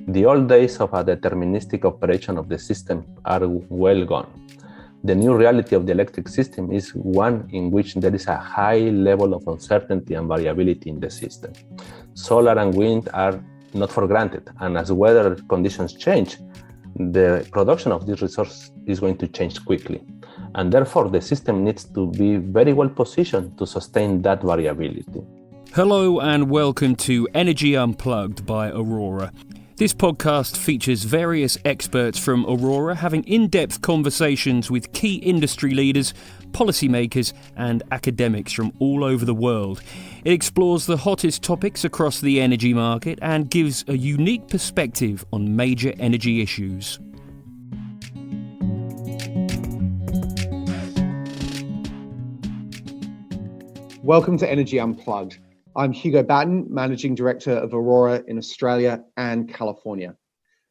The old days of a deterministic operation of the system are well gone. The new reality of the electric system is one in which there is a high level of uncertainty and variability in the system. Solar and wind are not for granted, and as weather conditions change, the production of this resource is going to change quickly. And therefore, the system needs to be very well positioned to sustain that variability. Hello and welcome to Energy Unplugged by Aurora. This podcast features various experts from Aurora having in-depth conversations with key industry leaders, policymakers and academics from all over the world. It explores the hottest topics across the energy market and gives a unique perspective on major energy issues. Welcome to Energy Unplugged. I'm Hugo Batten, Managing Director of Aurora in Australia and California.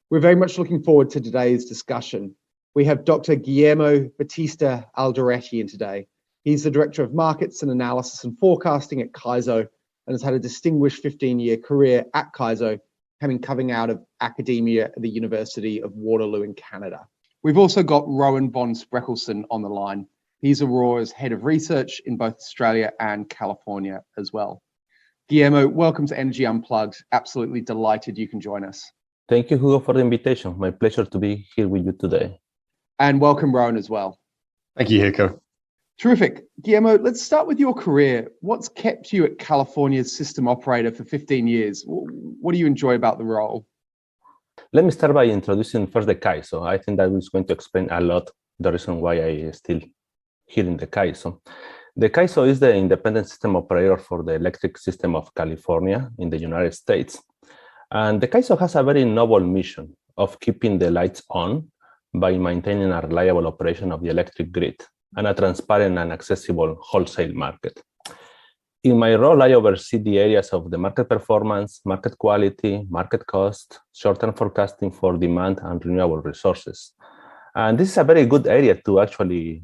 We're very much looking forward to today's discussion. We have Dr. Guillermo Bautista Alderete in today. He's the Director of Markets and Analysis and Forecasting at CAISO and has had a distinguished 15-year career at CAISO, coming out of academia at the University of Waterloo in Canada. We've also got Rowan von Spreckelsen on the line. He's Aurora's Head of Research in both Australia and California as well. Guillermo, welcome to Energy Unplugged. Absolutely delighted you can join us. Thank you, Hugo, for the invitation. My pleasure to be here with you today. And welcome, Rowan, as well. Thank you, Hugo. Terrific. Guillermo, let's start with your career. What's kept you at California's system operator for 15 years? What do you enjoy about the role? Let me start by introducing first the CAISO. I think that is going to explain a lot the reason why I am still here in the CAISO. The CAISO is the independent system operator for the electric system of California in the United States. And the CAISO has a very noble mission of keeping the lights on by maintaining a reliable operation of the electric grid and a transparent and accessible wholesale market. In my role, I oversee the areas of the market performance, market quality, market cost, short-term forecasting for demand and renewable resources. And this is a very good area to actually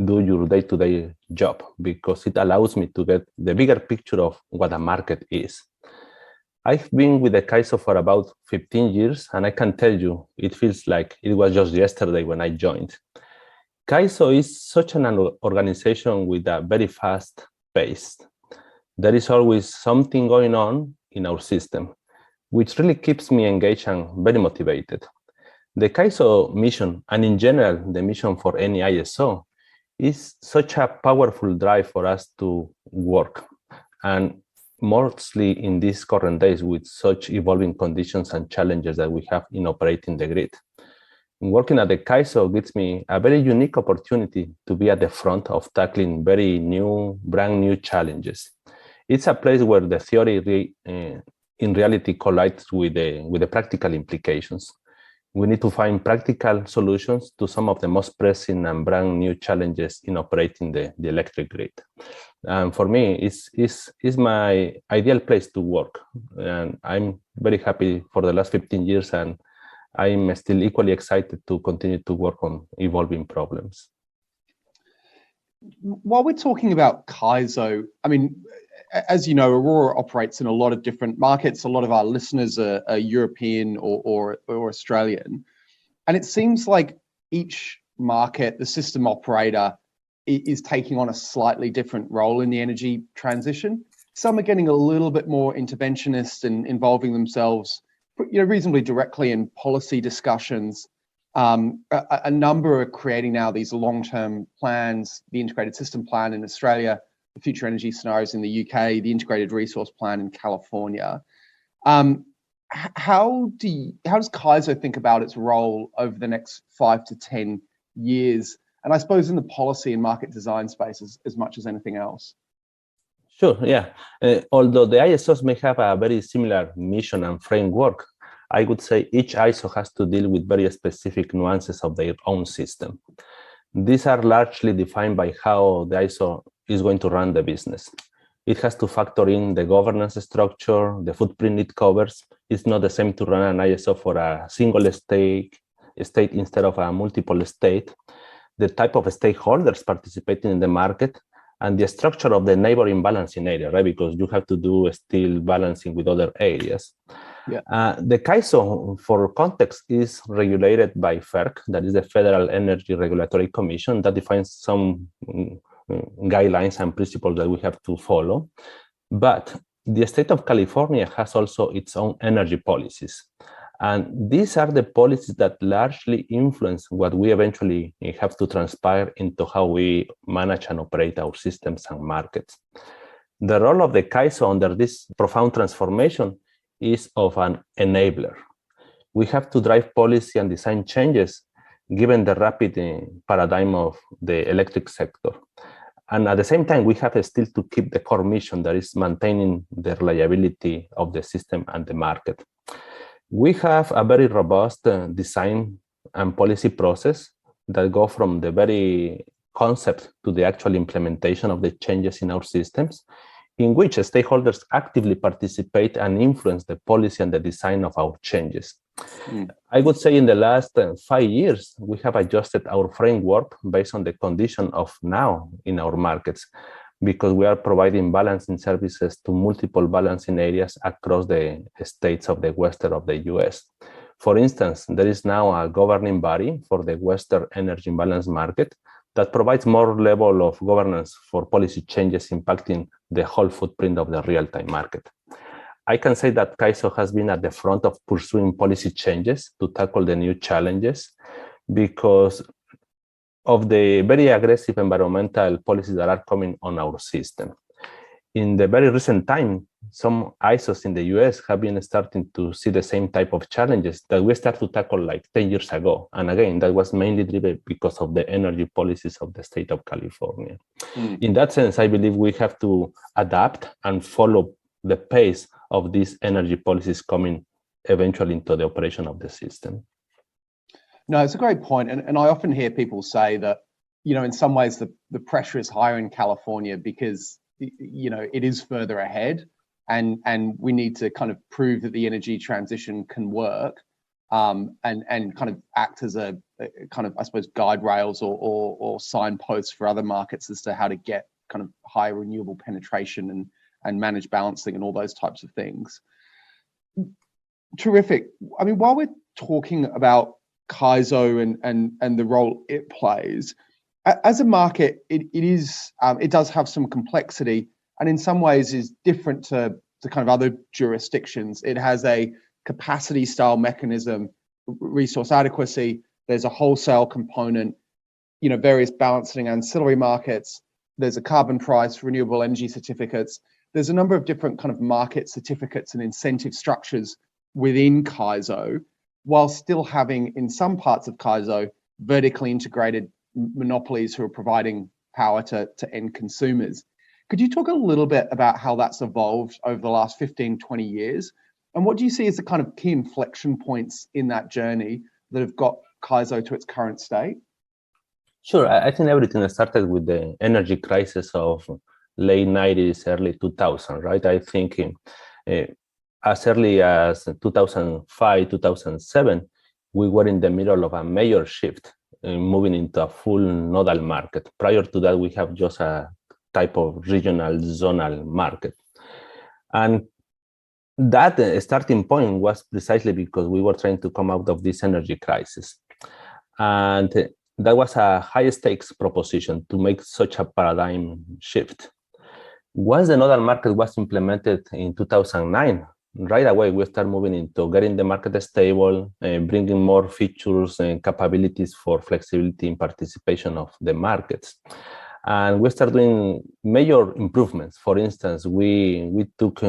do your day-to-day job because it allows me to get the bigger picture of what a market is. I've been with the CAISO for about 15 years, and I can tell you, it feels like it was just yesterday when I joined. CAISO is such an organization with a very fast pace. There is always something going on in our system, which really keeps me engaged and very motivated. The CAISO mission, and in general, the mission for any ISO, is such a powerful drive for us to work, and mostly in these current days with such evolving conditions and challenges that we have in operating the grid. Working at the CAISO gives me a very unique opportunity to be at the front of tackling brand new challenges. It's a place where the theory in reality collides with the practical implications. We need to find practical solutions to some of the most pressing and brand new challenges in operating the electric grid. And for me, it's my ideal place to work. And I'm very happy for the last 15 years, and I'm still equally excited to continue to work on evolving problems. While we're talking about CAISO, I mean, as you know, Aurora operates in a lot of different markets. A lot of our listeners are European or Australian. And it seems like each market, the system operator, is taking on a slightly different role in the energy transition. Some are getting a little bit more interventionist and involving themselves, reasonably directly in policy discussions. A number are creating now these long-term plans, the integrated system plan in Australia, the future energy scenarios in the UK, the integrated resource plan in California. How does CAISO think about its role over the next 5 to 10 years? And I suppose in the policy and market design space as much as anything else. Sure, yeah. Although the ISOs may have a very similar mission and framework, I would say each ISO has to deal with very specific nuances of their own system. These are largely defined by how the ISO is going to run the business. It has to factor in the governance structure, the footprint it covers. It's not the same to run an ISO for a single state instead of a multiple state, the type of stakeholders participating in the market, and the structure of the neighboring balancing area, right? Because you have to do still balancing with other areas. The CAISO, for context, is regulated by FERC, that is the Federal Energy Regulatory Commission, that defines some guidelines and principles that we have to follow. But the state of California has also its own energy policies. And these are the policies that largely influence what we eventually have to transpire into how we manage and operate our systems and markets. The role of the CAISO under this profound transformation is of an enabler. We have to drive policy and design changes given the rapid paradigm of the electric sector. And at the same time, we have still to keep the core mission, that is maintaining the reliability of the system and the market. We have a very robust design and policy process that go from the very concept to the actual implementation of the changes in our systems, in which stakeholders actively participate and influence the policy and the design of our changes. I would say in the last 5 years, we have adjusted our framework based on the condition of now in our markets, because we are providing balancing services to multiple balancing areas across the states of the western of the US. For instance, there is now a governing body for the Western Energy Imbalance Market that provides more level of governance for policy changes impacting the whole footprint of the real-time market. I can say that CAISO has been at the front of pursuing policy changes to tackle the new challenges because of the very aggressive environmental policies that are coming on our system. In the very recent time, some ISOs in the US have been starting to see the same type of challenges that we started to tackle like 10 years ago. And again, that was mainly driven because of the energy policies of the state of California. In that sense, I believe we have to adapt and follow the pace of these energy policies coming eventually into the operation of the system. No, it's a great point. And I often hear people say that, you know, in some ways the pressure is higher in California because, you know, it is further ahead and we need to kind of prove that the energy transition can work and kind of act as a kind of, I suppose, guide rails or signposts for other markets as to how to get kind of higher renewable penetration and manage balancing and all those types of things. Terrific. I mean, while we're talking about CAISO and the role it plays, as a market, it does have some complexity and in some ways is different to kind of other jurisdictions. It has a capacity style mechanism, resource adequacy, there's a wholesale component, you know, various balancing ancillary markets, there's a carbon price, renewable energy certificates. There's a number of different kind of market certificates and incentive structures within CAISO, while still having in some parts of CAISO vertically integrated monopolies who are providing power to end consumers. Could you talk a little bit about how that's evolved over the last 15, 20 years? And what do you see as the kind of key inflection points in that journey that have got CAISO to its current state? Sure, I think everything started with the energy crisis of late 90s, early 2000, right? I think as early as 2005, 2007, we were in the middle of a major shift, moving into a full nodal market. Prior to that, we have just a type of regional zonal market. And that starting point was precisely because we were trying to come out of this energy crisis. And that was a high stakes proposition to make such a paradigm shift. Once the nodal market was implemented in 2009, right away we start moving into getting the market stable, bringing more features and capabilities for flexibility and participation of the markets. And we start doing major improvements. For instance, we took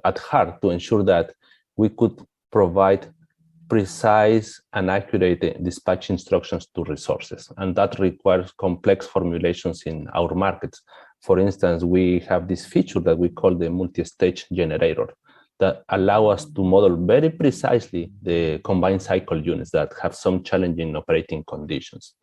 at heart to ensure that we could provide precise and accurate dispatch instructions to resources. And that requires complex formulations in our markets. For instance, we have this feature that we call the multi-stage generator that allow us to model very precisely the combined cycle units that have some challenging operating conditions.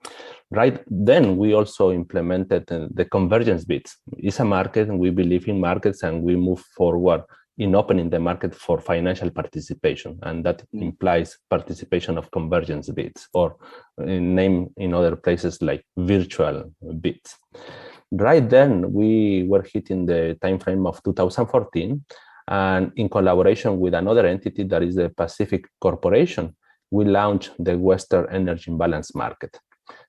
Right then, we also implemented the convergence bits. It's a market, and we believe in markets, and we move forward in opening the market for financial participation, and that implies participation of convergence bits, or name in other places like virtual bits. Right then, we were hitting the time frame of 2014, And in collaboration with another entity that is the Pacific Corporation, we launched the Western Energy Imbalance Market.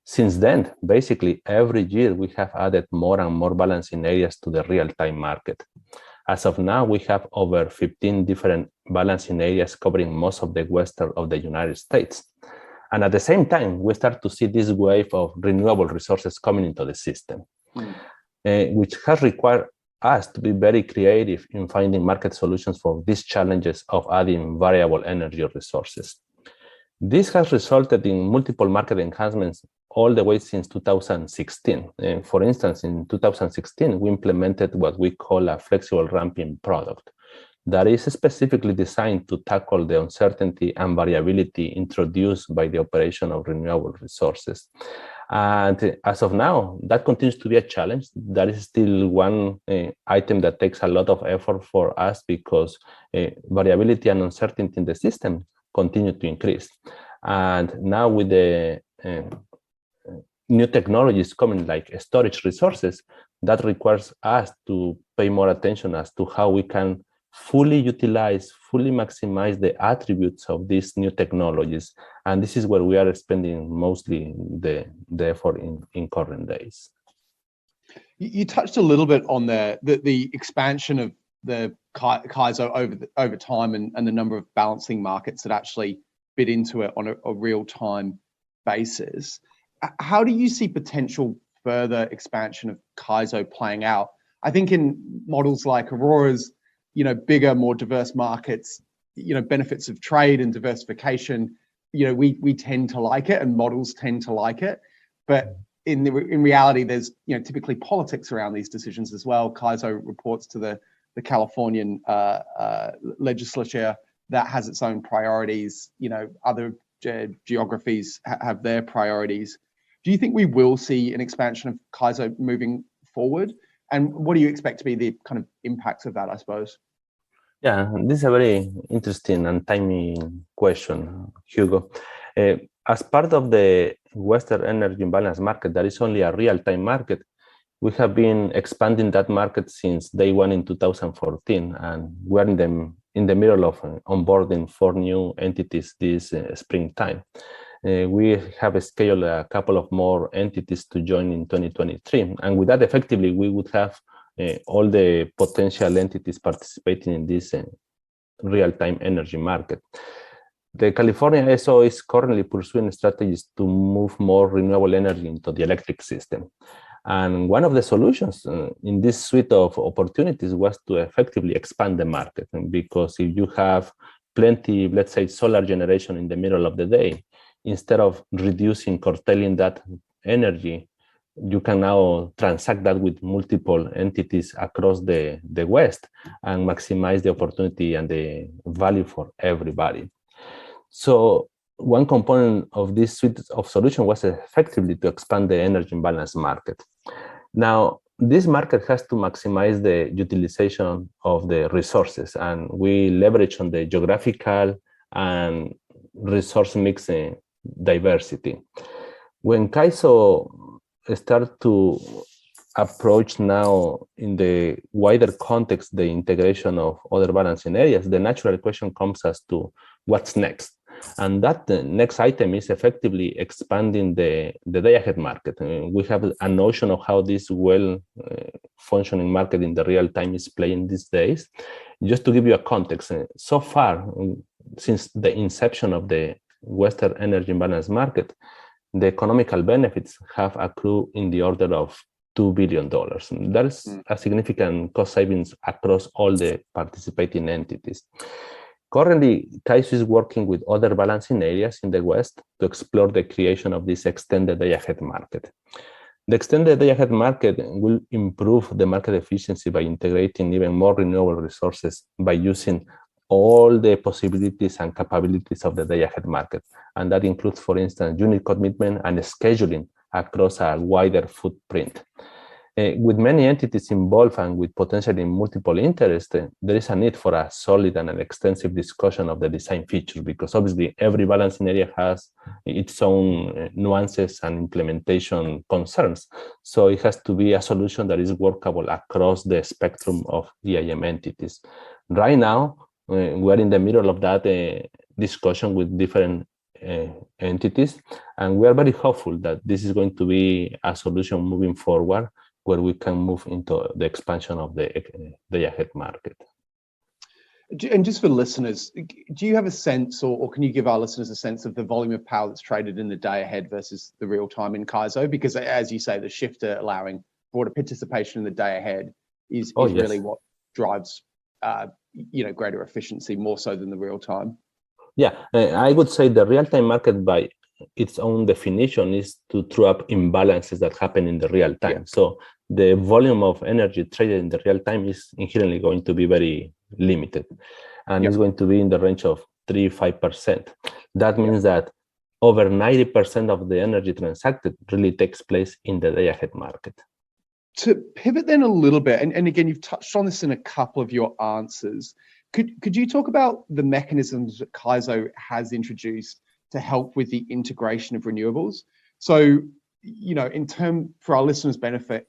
Since then, basically every year we have added more and more balancing areas to the real-time market. As of now, we have over 15 different balancing areas covering most of the western of the United States. And at the same time, we start to see this wave of renewable resources coming into the system, which has required us to be very creative in finding market solutions for these challenges of adding variable energy resources. This has resulted in multiple market enhancements all the way since 2016. For instance, in 2016, we implemented what we call a flexible ramping product that is specifically designed to tackle the uncertainty and variability introduced by the operation of renewable resources. And as of now, that continues to be a challenge. That is still one item that takes a lot of effort for us because variability and uncertainty in the system continue to increase. And now with the new technologies coming like storage resources, that requires us to pay more attention as to how we can fully utilize, fully maximize the attributes of these new technologies. And this is where we are spending mostly the effort in current days. You touched a little bit on the expansion of the CAISO over time and the number of balancing markets that actually fit into it on a real-time basis. How do you see potential further expansion of CAISO playing out? I think in models like Aurora's, bigger, more diverse markets, benefits of trade and diversification, we tend to like it and models tend to like it. But in reality, there's, typically politics around these decisions as well. CAISO reports to the Californian legislature that has its own priorities. Other geographies have their priorities. Do you think we will see an expansion of CAISO moving forward? And what do you expect to be the kind of impacts of that, I suppose? Yeah, this is a very interesting and timely question, Hugo. As part of the Western Energy Imbalance Market, that is only a real-time market, we have been expanding that market since day one in 2014, and we're in the middle of onboarding 4 new entities this springtime. We have scheduled a couple of more entities to join in 2023, and with that, effectively, we would have all the potential entities participating in this real-time energy market. The California CAISO is currently pursuing strategies to move more renewable energy into the electric system. And one of the solutions in this suite of opportunities was to effectively expand the market. Because if you have plenty, let's say, solar generation in the middle of the day, instead of reducing, curtailing that energy, you can now transact that with multiple entities across the West and maximize the opportunity and the value for everybody. So one component of this suite of solution was effectively to expand the energy imbalance market. Now, this market has to maximize the utilization of the resources, and we leverage on the geographical and resource mix diversity. When CAISO start to approach now in the wider context, the integration of other balancing areas, the natural question comes as to what's next. And that next item is effectively expanding the day-ahead market. We have a notion of how this well-functioning market in the real time is playing these days. Just to give you a context, so far, since the inception of the Western Energy Imbalance Market, the economical benefits have accrued in the order of $2 billion. That is a significant cost savings across all the participating entities. Currently, CAISO is working with other balancing areas in the West to explore the creation of this extended day-ahead market. The extended day-ahead market will improve the market efficiency by integrating even more renewable resources by using all the possibilities and capabilities of the day-ahead market. And that includes, for instance, unit commitment and scheduling across a wider footprint. With many entities involved and with potentially multiple interests, there is a need for a solid and an extensive discussion of the design features, because obviously every balancing area has its own nuances and implementation concerns. So it has to be a solution that is workable across the spectrum of EIM entities. Right now, we're in the middle of that discussion with different entities, and we are very hopeful that this is going to be a solution moving forward where we can move into the expansion of the day-ahead market. And just for listeners, do you have a sense, or can you give our listeners a sense of the volume of power that's traded in the day ahead versus the real time in CAISO? Because as you say, the shift to allowing broader participation in the day ahead is really what drives greater efficiency more so than the real time. Yeah, I would say the real time market by its own definition is to throw up imbalances that happen in the real time. Yeah. So the volume of energy traded in the real time is inherently going to be very limited, and it's going to be in the range of 3-5%. That means that over 90% of the energy transacted really takes place in the day ahead market. To pivot then a little bit, and again, you've touched on this in a couple of your answers. Could you talk about the mechanisms that CAISO has introduced to help with the integration of renewables? So, for our listeners' benefit,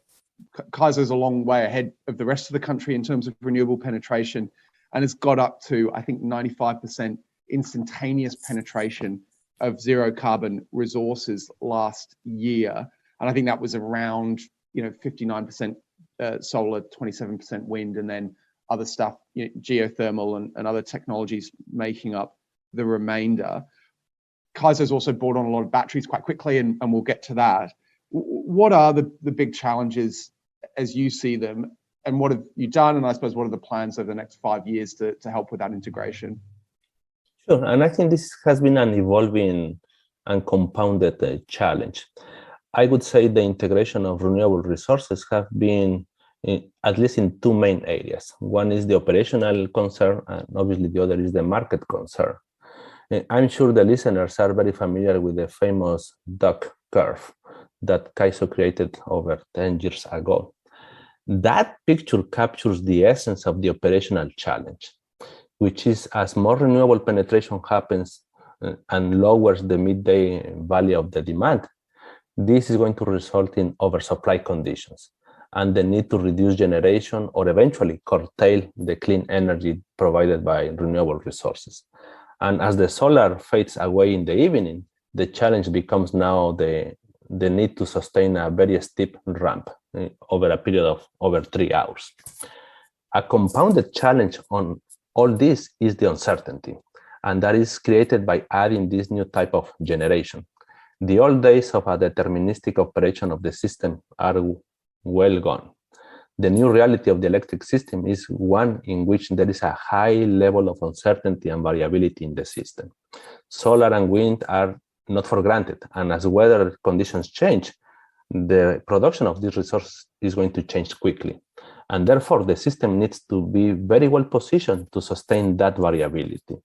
CAISO is a long way ahead of the rest of the country in terms of renewable penetration, and has got up to, I think, 95% instantaneous penetration of zero carbon resources last year. And I think that was around 59% solar, 27% wind, and then other stuff, geothermal and other technologies making up the remainder. CAISO's also brought on a lot of batteries quite quickly, and we'll get to that. What are the big challenges as you see them, and what have you done? And I suppose, what are the plans over the next 5 years to help with that integration? Sure, and I think this has been an evolving and compounded challenge. I would say the integration of renewable resources have been at least in two main areas. One is the operational concern, and obviously the other is the market concern. I'm sure the listeners are very familiar with the famous duck curve that CAISO created over 10 years ago. That picture captures the essence of the operational challenge, which is as more renewable penetration happens and lowers the midday value of the demand, this is going to result in oversupply conditions and the need to reduce generation or eventually curtail the clean energy provided by renewable resources. And as the solar fades away in the evening, the challenge becomes now the need to sustain a very steep ramp over a period of over 3 hours. A compounded challenge on all this is the uncertainty, and that is created by adding this new type of generation. The old days of a deterministic operation of the system are well gone. The new reality of the electric system is one in which there is a high level of uncertainty and variability in the system. Solar and wind are not for granted, and as weather conditions change, the production of these resources is going to change quickly. And therefore, the system needs to be very well positioned to sustain that variability.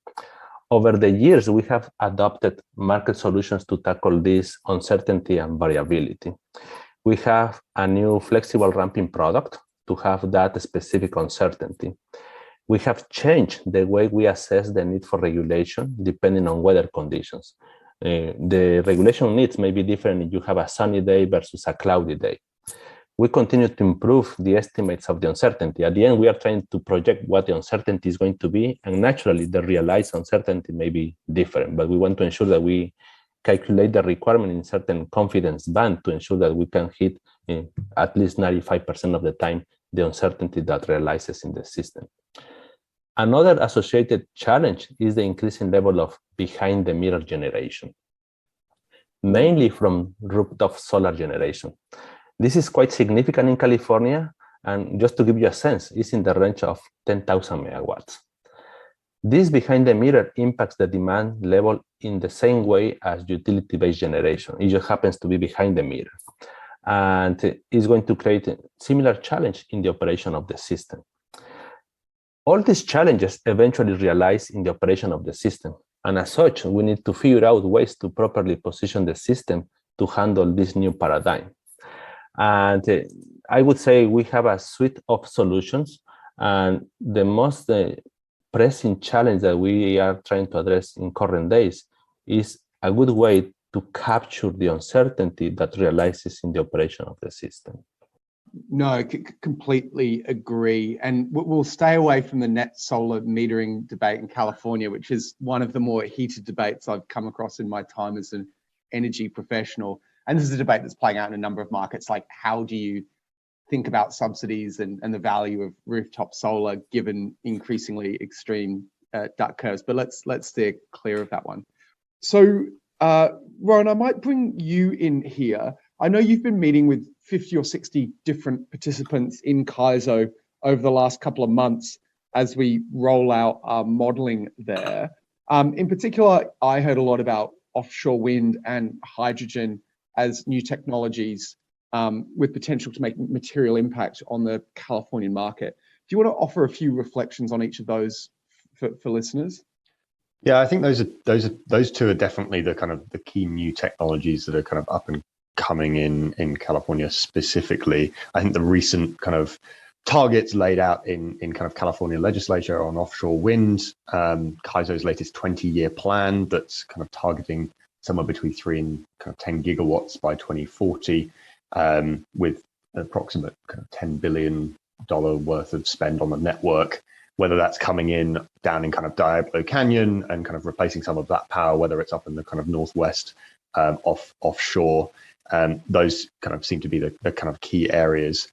Over the years, we have adopted market solutions to tackle this uncertainty and variability. We have a new flexible ramping product to have that specific uncertainty. We have changed the way we assess the need for regulation depending on weather conditions. The regulation needs may be different if you have a sunny day versus a cloudy day. We continue to improve the estimates of the uncertainty. At the end, we are trying to project what the uncertainty is going to be, and naturally, the realized uncertainty may be different, but we want to ensure that we calculate the requirement in certain confidence band to ensure that we can hit at least 95% of the time the uncertainty that realizes in the system. Another associated challenge is the increasing level of behind-the-meter generation, mainly from rooftop solar generation. This is quite significant in California, and just to give you a sense, it's in the range of 10,000 megawatts. This behind-the-meter impacts the demand level in the same way as utility-based generation. It just happens to be behind the meter, and it's going to create a similar challenge in the operation of the system. All these challenges eventually realize in the operation of the system, and as such, we need to figure out ways to properly position the system to handle this new paradigm. And I would say we have a suite of solutions, and the most pressing challenge that we are trying to address in current days is a good way to capture the uncertainty that realizes in the operation of the system. No, completely agree. And we'll stay away from the net solar metering debate in California, which is one of the more heated debates I've come across in my time as an energy professional. And this is a debate that's playing out in a number of markets, like how do you think about subsidies and the value of rooftop solar given increasingly extreme duck curves. But let's steer clear of that one. So, Rowan, I might bring you in here. I know you've been meeting with 50 or 60 different participants in CAISO over the last couple of months as we roll out our modeling there. In particular, I heard a lot about offshore wind and hydrogen as new technologies with potential to make material impact on the Californian market. Do you want to offer a few reflections on each of those for listeners? Yeah, I think those two are definitely the kind of the key new technologies that are kind of up and coming in California specifically. I think the recent kind of targets laid out in kind of California legislature on offshore wind, CAISO's latest 20-year plan that's kind of targeting somewhere between 3 and kind of 10 gigawatts by 2040, with approximate kind of $10 billion worth of spend on the network, whether that's coming in down in kind of Diablo Canyon and kind of replacing some of that power, whether it's up in the kind of northwest offshore. Those kind of seem to be the kind of key areas.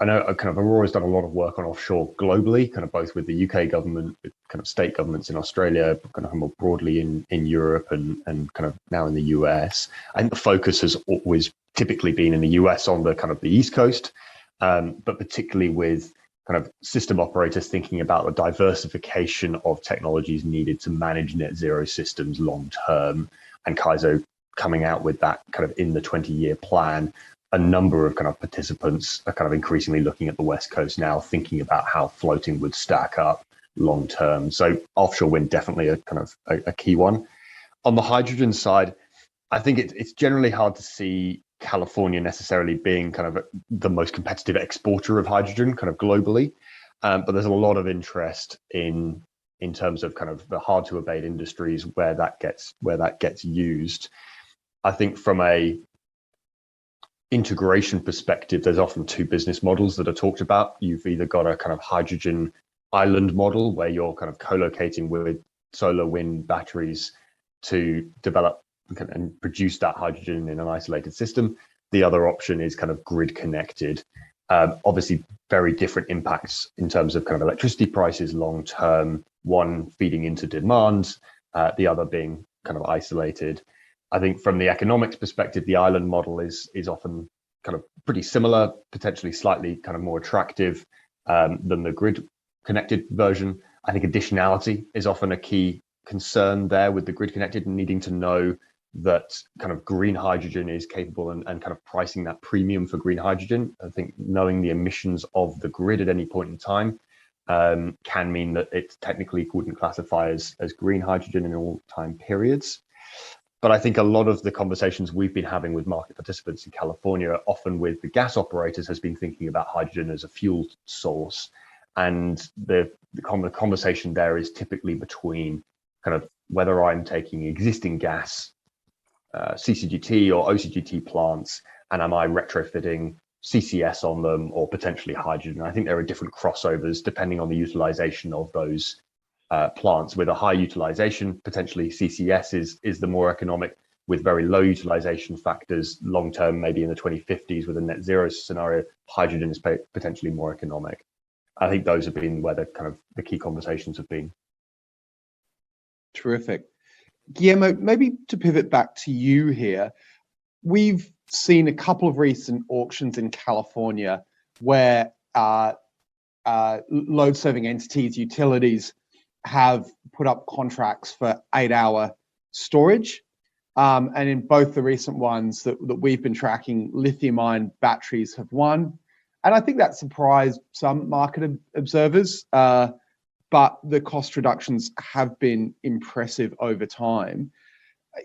I know kind of Aurora's done a lot of work on offshore globally, kind of both with the UK government, with kind of state governments in Australia, kind of more broadly in Europe and kind of now in the US. I think the focus has always typically been in the US on the kind of the East Coast, but particularly with kind of system operators thinking about the diversification of technologies needed to manage net zero systems long term, and CAISO coming out with that kind of in the 20-year plan. A number of kind of participants are kind of increasingly looking at the West Coast now, thinking about how floating would stack up long term. So offshore wind definitely a kind of a key one. On the hydrogen side, I think it's generally hard to see California necessarily being kind of the most competitive exporter of hydrogen kind of globally, but there's a lot of interest in terms of kind of the hard to abate industries where that gets used. I think from a integration perspective, there's often two business models that are talked about. You've either got a kind of hydrogen island model where you're kind of co-locating with solar wind batteries to develop and produce that hydrogen in an isolated system. The other option is kind of grid connected. Obviously, very different impacts in terms of kind of electricity prices long term, one feeding into demand, the other being kind of isolated. I think from the economics perspective, the island model is often kind of pretty similar, potentially slightly kind of more attractive than the grid connected version. I think additionality is often a key concern there with the grid connected, and needing to know that kind of green hydrogen is capable and kind of pricing that premium for green hydrogen. I think knowing the emissions of the grid at any point in time can mean that it technically wouldn't classify as green hydrogen in all time periods. But I think a lot of the conversations we've been having with market participants in California, often with the gas operators, has been thinking about hydrogen as a fuel source. And the conversation there is typically between kind of whether I'm taking existing gas, CCGT or OCGT plants, and am I retrofitting CCS on them or potentially hydrogen. I think there are different crossovers depending on the utilization of those plants. With a high utilization, potentially CCS is the more economic. With very low utilization factors, long term, maybe in the 2050s with a net zero scenario, hydrogen is potentially more economic. I think those have been where the kind of the key conversations have been. Terrific. Guillermo, maybe to pivot back to you here, we've seen a couple of recent auctions in California where load-serving entities, utilities, have put up contracts for 8-hour storage. And in both the recent ones that we've been tracking, lithium-ion batteries have won. And I think that surprised some market observers, but the cost reductions have been impressive over time.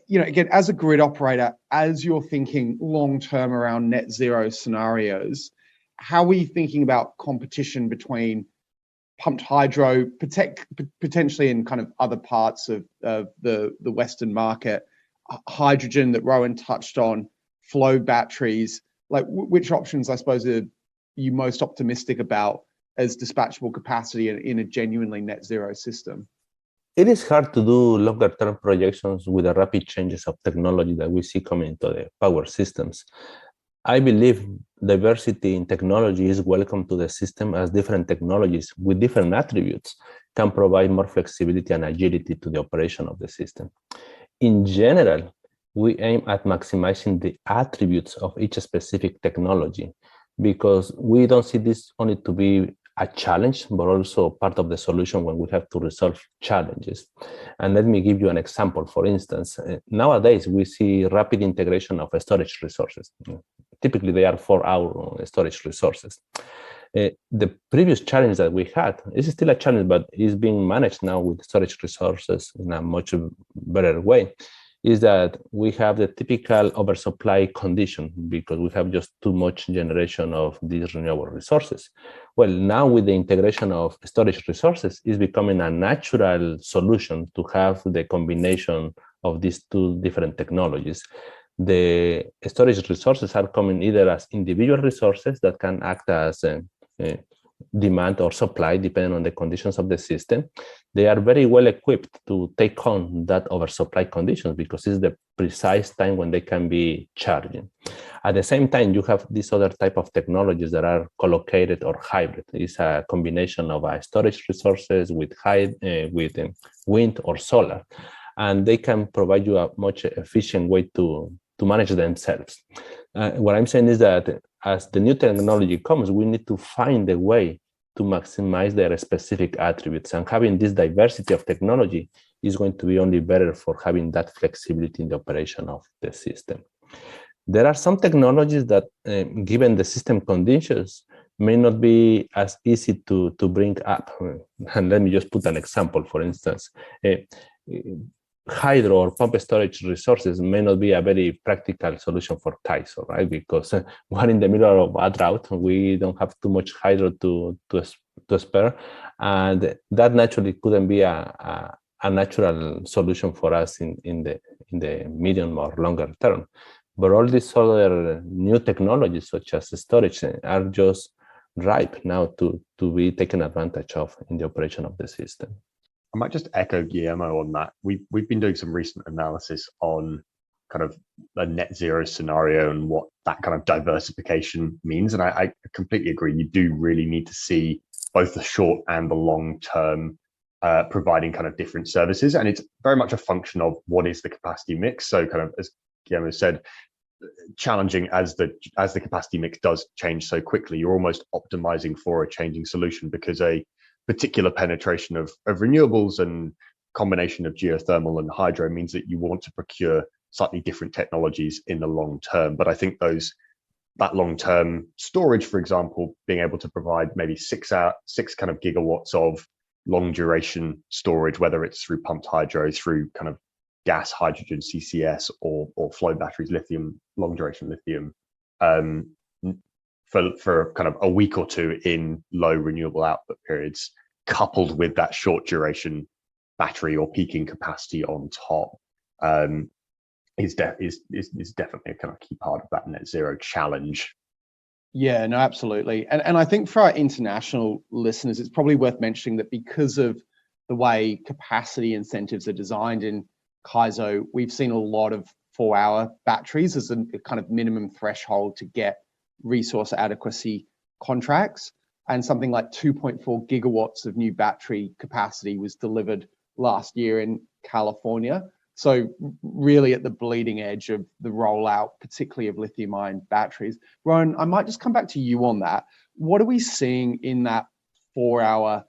You know, again, as a grid operator, as you're thinking long-term around net zero scenarios, how are you thinking about competition between pumped hydro, potentially in kind of other parts of the Western market, hydrogen that Rowan touched on, flow batteries? Like which options, I suppose, are you most optimistic about as dispatchable capacity in a genuinely net zero system? It is hard to do longer term projections with the rapid changes of technology that we see coming into the power systems. I believe diversity in technology is welcome to the system, as different technologies with different attributes can provide more flexibility and agility to the operation of the system. In general, we aim at maximizing the attributes of each specific technology, because we don't see this only to be a challenge, but also part of the solution when we have to resolve challenges. And let me give you an example. For instance, nowadays we see rapid integration of storage resources. Typically, they are 4-hour storage resources. The previous challenge that we had is still a challenge, but is being managed now with storage resources in a much better way, is that we have the typical oversupply condition because we have just too much generation of these renewable resources. Well, now with the integration of storage resources, is becoming a natural solution to have the combination of these two different technologies. The storage resources are coming either as individual resources that can act as demand or supply, depending on the conditions of the system. They are very well equipped to take on that oversupply conditions because it's the precise time when they can be charging. At the same time, you have this other type of technologies that are collocated or hybrid. It's a combination of storage resources with wind or solar, and they can provide you a much efficient way to manage themselves. What I'm saying is that as the new technology comes, we need to find a way to maximize their specific attributes, and having this diversity of technology is going to be only better for having that flexibility in the operation of the system. There are some technologies that, given the system conditions, may not be as easy to bring up. And let me just put an example. For instance, hydro or pump storage resources may not be a very practical solution for CAISO, right? Because we're in the middle of a drought, we don't have too much hydro to spare, and that naturally couldn't be a natural solution for us in the medium or longer term. But all these other new technologies, such as storage, are just ripe now to be taken advantage of in the operation of the system. I might just echo Guillermo on that. We've been doing some recent analysis on kind of a net zero scenario and what that kind of diversification means. And I completely agree. You do really need to see both the short and the long term providing kind of different services. And it's very much a function of what is the capacity mix. So kind of, as Guillermo said, challenging as the capacity mix does change so quickly, you're almost optimizing for a changing solution, because a particular penetration of renewables and combination of geothermal and hydro means that you want to procure slightly different technologies in the long term. But I think that long-term storage, for example, being able to provide maybe 6 kind of gigawatts of long duration storage, whether it's through pumped hydro, through kind of gas, hydrogen, CCS, or flow batteries, lithium, long duration lithium, for kind of a week or two in low renewable output periods, coupled with that short duration battery or peaking capacity on top, is definitely a kind of key part of that net zero challenge. Yeah, no, absolutely. And I think for our international listeners, it's probably worth mentioning that because of the way capacity incentives are designed in CAISO, we've seen a lot of 4-hour batteries as a kind of minimum threshold to get resource adequacy contracts. And something like 2.4 gigawatts of new battery capacity was delivered last year in California. So really at the bleeding edge of the rollout, particularly of lithium-ion batteries. Rowan, I might just come back to you on that. What are we seeing in that 4-hour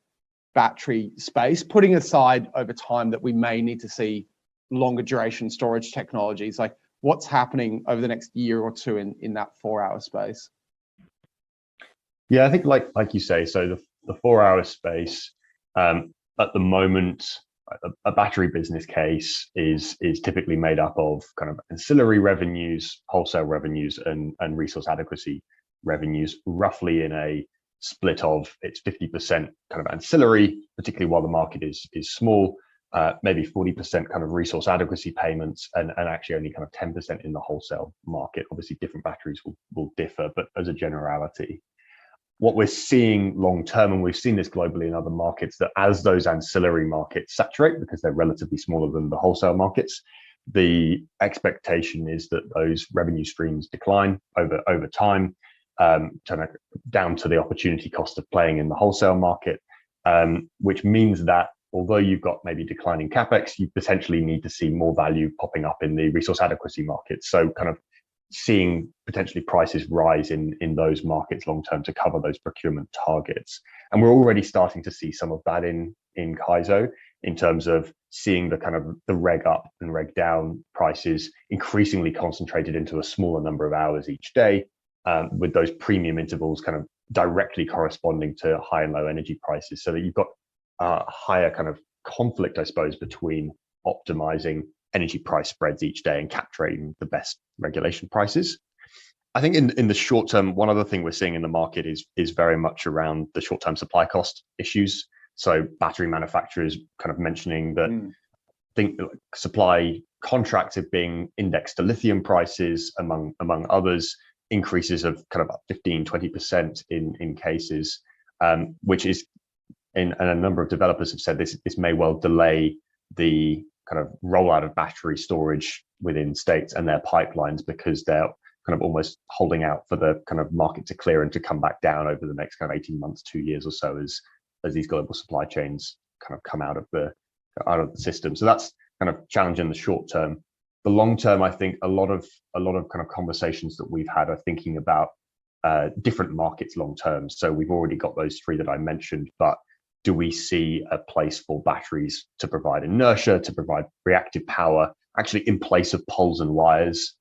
battery space, putting aside over time that we may need to see longer duration storage technologies? Like, what's happening over the next year or two in that 4-hour space? Yeah, I think like you say, so the 4-hour space, at the moment, a battery business case is typically made up of kind of ancillary revenues, wholesale revenues, and resource adequacy revenues, roughly in a split of it's 50% kind of ancillary, particularly while the market is small, maybe 40% kind of resource adequacy payments, and actually only kind of 10% in the wholesale market. Obviously, different batteries will differ, but as a generality, what we're seeing long term, and we've seen this globally in other markets, that as those ancillary markets saturate, because they're relatively smaller than the wholesale markets, the expectation is that those revenue streams decline over time, down to the opportunity cost of playing in the wholesale market, which means that although you've got maybe declining capex, you potentially need to see more value popping up in the resource adequacy market. So kind of seeing potentially prices rise in those markets long term to cover those procurement targets. And we're already starting to see some of that in CAISO, in terms of seeing the kind of the reg up and reg down prices increasingly concentrated into a smaller number of hours each day, with those premium intervals kind of directly corresponding to high and low energy prices, so that you've got a higher kind of conflict, I suppose, between optimizing energy price spreads each day and capturing the best regulation prices. I think in the short term, one other thing we're seeing in the market is very much around the short-term supply cost issues. So battery manufacturers kind of mentioning that think supply contracts are being indexed to lithium prices, among others, increases of kind of 15-20% in cases, which is, and a number of developers have said this may well delay the kind of rollout of battery storage within states and their pipelines, because they're kind of almost holding out for the kind of market to clear and to come back down over the next kind of 18 months, 2 years or so, as these global supply chains kind of come out of the system. So that's kind of challenging the short term. The long term, I think a lot of kind of conversations that we've had are thinking about different markets long term. So we've already got those three that I mentioned, but do we see a place for batteries to provide inertia, to provide reactive power, actually in place of poles and wires,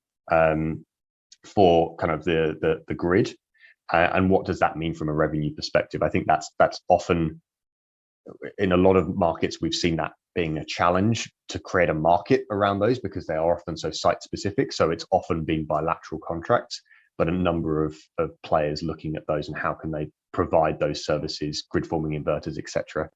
for kind of the grid? And what does that mean from a revenue perspective? I think that's often, in a lot of markets, we've seen that being a challenge to create a market around those, because they are often so site specific. So it's often been bilateral contracts, but a number of players looking at those and how can they provide those services, grid forming inverters, etc.,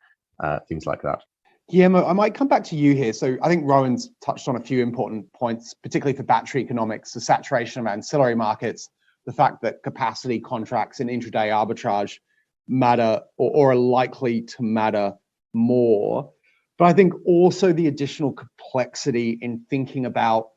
things like that. Guillermo, I might come back to you here. So I think Rowan's touched on a few important points, particularly for battery economics, the saturation of ancillary markets, the fact that capacity contracts and intraday arbitrage matter, or are likely to matter more. But I think also the additional complexity in thinking about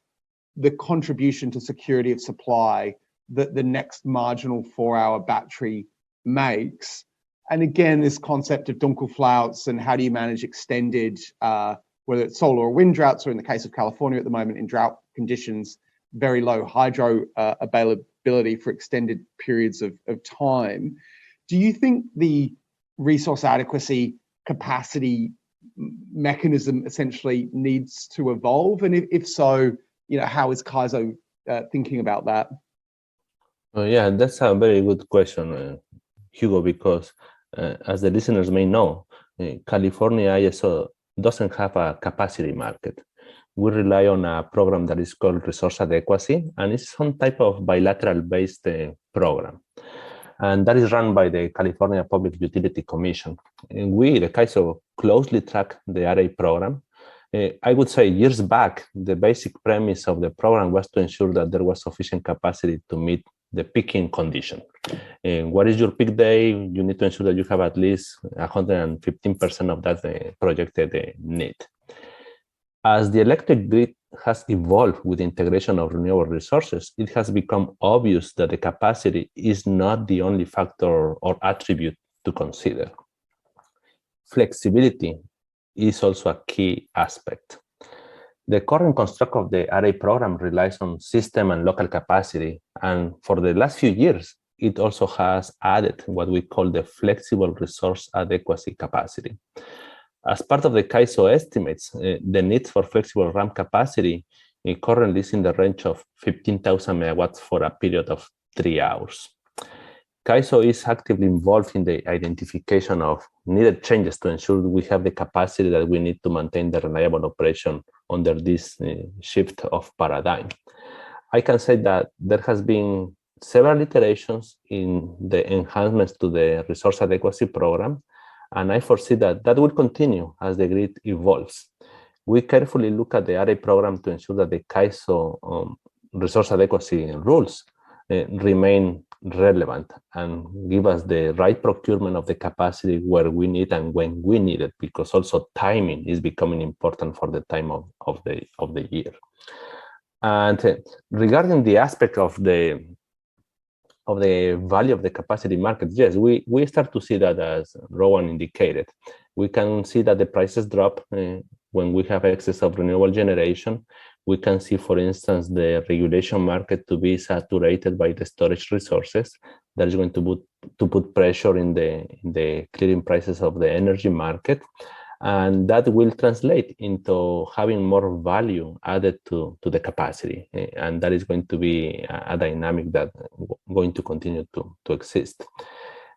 the contribution to security of supply that the next marginal 4-hour battery makes. And again, this concept of Dunkelflauts and how do you manage extended, whether it's solar or wind droughts, or in the case of California at the moment, in drought conditions, very low hydro availability for extended periods of time. Do you think the resource adequacy capacity mechanism essentially needs to evolve? And if so, how is CAISO thinking about that? Yeah, that's a very good question, Hugo, because as the listeners may know, California ISO doesn't have a capacity market. We rely on a program that is called resource adequacy, and it's some type of bilateral-based program. And that is run by the California Public Utility Commission. And we, the CAISO, closely track the RA program. I would say years back, the basic premise of the program was to ensure that there was sufficient capacity to meet the peaking condition. What is your peak day? You need to ensure that you have at least 115% of that projected need. As the electric grid has evolved with the integration of renewable resources, it has become obvious that the capacity is not the only factor or attribute to consider. Flexibility is also a key aspect. The current construct of the RA program relies on system and local capacity, and for the last few years, it also has added what we call the flexible resource adequacy capacity. As part of the CAISO estimates, the need for flexible RAM capacity currently is in the range of 15,000 megawatts for a period of 3 hours. CAISO is actively involved in the identification of needed changes to ensure we have the capacity that we need to maintain the reliable operation under this shift of paradigm. I can say that there has been several iterations in the enhancements to the resource adequacy program, and I foresee that that will continue as the grid evolves. we carefully look at the RA program to ensure that the CAISO resource adequacy rules remain relevant and give us the right procurement of the capacity where we need and when we need it, because also timing is becoming important for the time of the year. And regarding the aspect of the value of the capacity market, yes, we start to see that, as Rowan indicated. We can see that the prices drop when we have excess of renewable generation. We can see, for instance, the regulation market to be saturated by the storage resources. That is going to put pressure in the clearing prices of the energy market. And that will translate into having more value added to the capacity. And that is going to be a dynamic that going to continue to exist.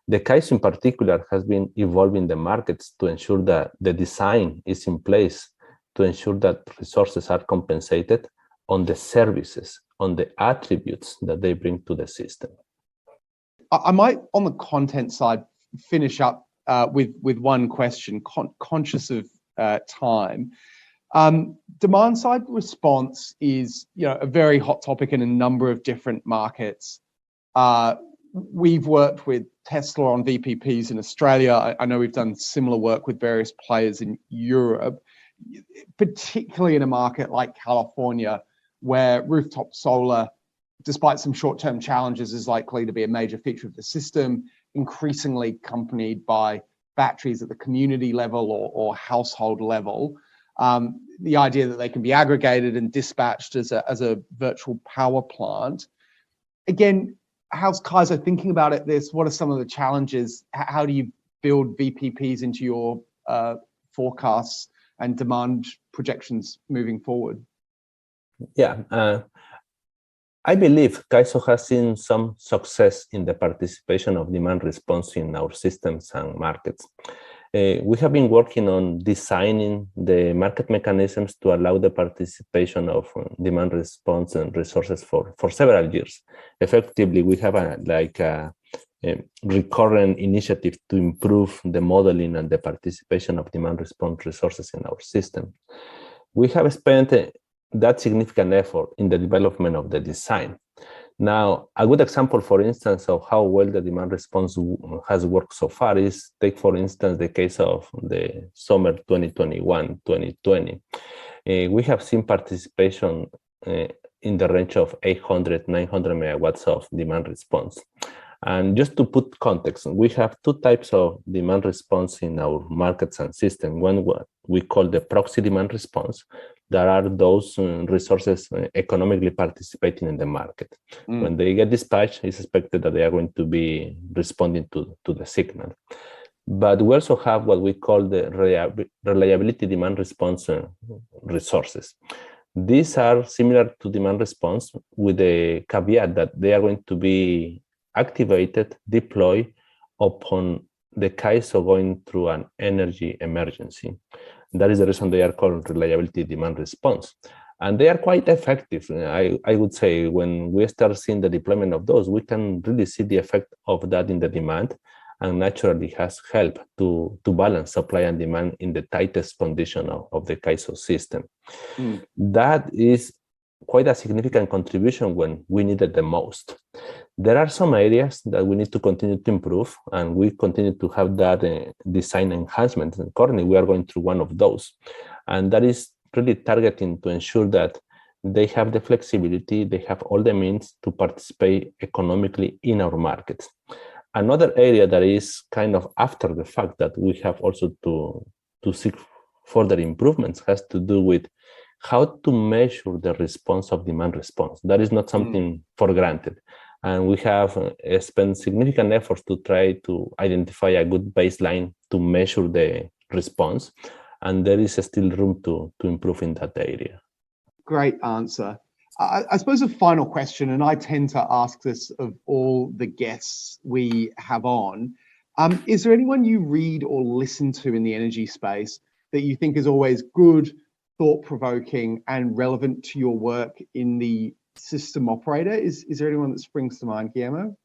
The CAISO in particular has been evolving the markets to ensure that the design is in place to ensure that resources are compensated on the services, on the attributes that they bring to the system. I might, on the content side, finish up with one question, conscious of time. Demand side response is, a very hot topic in a number of different markets. We've worked with Tesla on VPPs in Australia. I know we've done similar work with various players in Europe, particularly in a market like California, where rooftop solar, despite some short-term challenges, is likely to be a major feature of the system, increasingly accompanied by batteries at the community level or household level. The idea that they can be aggregated and dispatched as a virtual power plant. Again, how's CAISO thinking about it? What are some of the challenges? How do you build VPPs into your forecasts and demand projections moving forward? Yeah, I believe CAISO has seen some success in the participation of demand response in our systems and markets. We have been working on designing the market mechanisms to allow the participation of demand response and resources for several years. Effectively, we have a recurrent initiative to improve the modeling and the participation of demand response resources in our system. We have spent that significant effort in the development of the design. Now, a good example, for instance, of how well the demand response has worked so far is, take, for instance, the case of the summer 2021-2020. We have seen participation in the range of 800, 900 megawatts of demand response. And just to put context, we have two types of demand response in our markets and system. One, what we call the proxy demand response. There are those resources economically participating in the market. When they get dispatched, it's expected that they are going to be responding to the signal. But we also have what we call the reliability demand response resources. These are similar to demand response with the caveat that they are going to be activated, deployed upon the CAISO going through an energy emergency. That is the reason they are called reliability demand response. And they are quite effective. I would say when we start seeing the deployment of those, we can really see the effect of that in the demand, and naturally has helped to balance supply and demand in the tightest condition of the CAISO system. That is quite a significant contribution when we need it the most. There are some areas that we need to continue to improve, and we continue to have that design enhancement. And currently, we are going through one of those. And that is really targeting to ensure that they have the flexibility, they have all the means to participate economically in our markets. Another area that is kind of after the fact that we have also to seek further improvements has to do with how to measure the response of demand response. That is not something for granted. And we have spent significant efforts to try to identify a good baseline to measure the response. And there is still room to improve in that area. Great answer. I suppose a final question, and I tend to ask this of all the guests we have on. Is there anyone you read or listen to in the energy space that you think is always good, thought-provoking, and relevant to your work in the system operator? Is there anyone that springs to mind, Guillermo?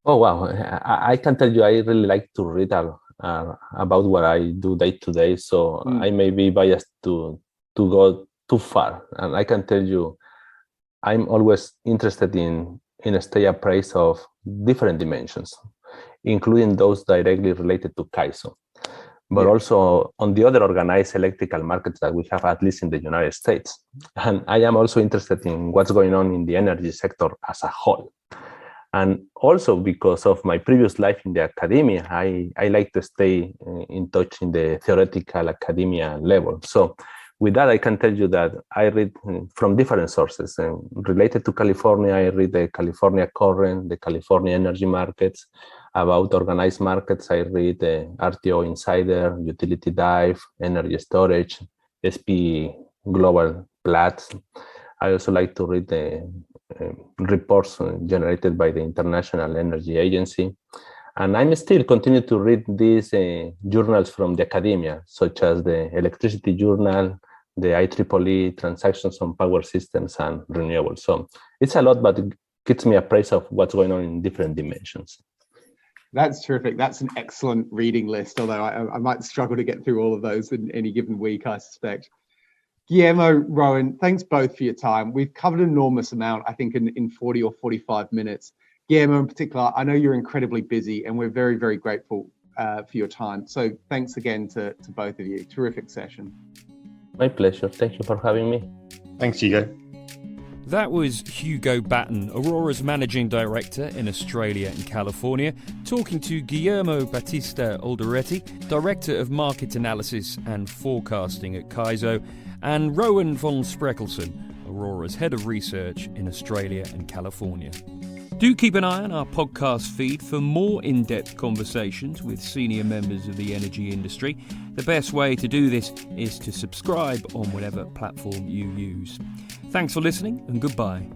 Oh, wow. I can tell you, I really like to read about what I do day to day. So I may be biased to to go too far. And I can tell you, I'm always interested in stay appraised of different dimensions, including those directly related to CAISO, but also on the other organized electrical markets that we have, at least in the United States. And I am also interested in what's going on in the energy sector as a whole. And also because of my previous life in the academia, I like to stay in touch in the theoretical academia level. So with that, I can tell you that I read from different sources. Related to California, I read the California Current, the California energy markets. About organized markets, I read the RTO Insider, Utility Dive, Energy Storage, SP Global Platts. I also like to read the reports generated by the International Energy Agency. And I'm still continue to read these journals from the academia, such as the Electricity Journal, the IEEE Transactions on Power Systems and Renewables. So it's a lot, but it gets me appraised of what's going on in different dimensions. That's terrific. That's an excellent reading list, although I might struggle to get through all of those in any given week, I suspect. Guillermo, Rowan, thanks both for your time. We've covered an enormous amount, I think, in 40 or 45 minutes. Guillermo, in particular, I know you're incredibly busy, and we're very, very grateful for your time. So thanks again to both of you. Terrific session. My pleasure. Thank you for having me. Thanks, Hugo. That was Hugo Batten, Aurora's Managing Director in Australia and California, talking to Guillermo Bautista Alderete, Director of Market Analysis and Forecasting at CAISO, and Rowan von Spreckelsen, Aurora's Head of Research in Australia and California. Do keep an eye on our podcast feed for more in-depth conversations with senior members of the energy industry. The best way to do this is to subscribe on whatever platform you use. Thanks for listening and goodbye.